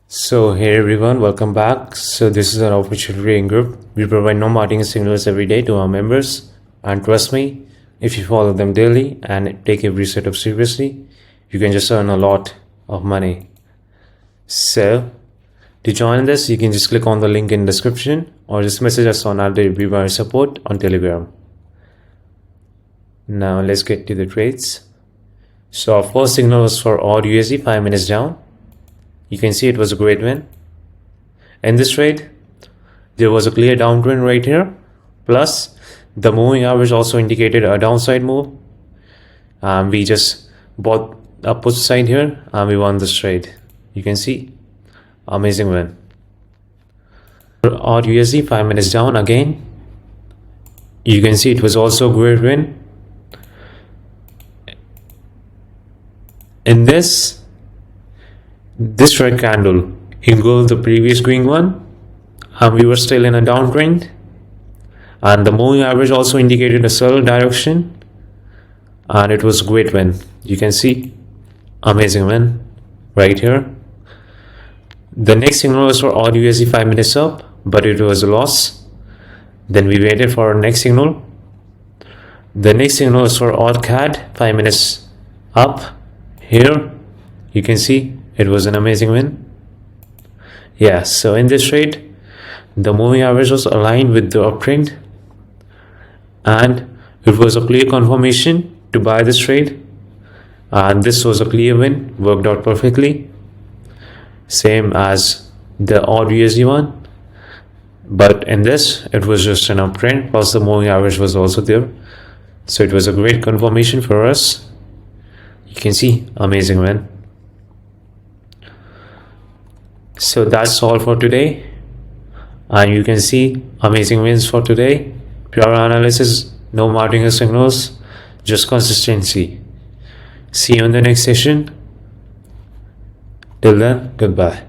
So hey everyone, welcome back. So this is an opportunity trading group. We provide non-marketing signals every day to our members, and trust me, if you follow them daily and take every setup seriously, you can just earn a lot of money. So to join this, you can just click on the link in description or just message us on our Reviewer support on Telegram. Now let's get to the trades. So our first signal was for odd USD 5 minutes down. You can see it was a great win. In this trade, there was a clear downtrend right here. Plus, the moving average also indicated a downside move. We just bought a put side here and we won this trade. You can see, amazing win. Odd USD 5 minutes down again. You can see it was also a great win. In this red candle equaled the previous green one, and we were still in a downtrend, and the moving average also indicated a sell direction, and it was a great win. You can see, amazing win right here. The next signal was for odd USD 5 minutes up, but it was a loss. Then we waited for our next signal. The next signal was for odd CAD 5 minutes up. Here you can see it was an amazing win. Yeah, so in this trade, the moving average was aligned with the uptrend, and it was a clear confirmation to buy this trade. And this was a clear win, worked out perfectly. Same as the odd USD one, but in this, it was just an uptrend, plus the moving average was also there. So it was a great confirmation for us. You can see, amazing win. So that's all for today, and you can see amazing wins for today. Pure analysis, no marketing signals, just consistency. See you in the next session. Till then, goodbye.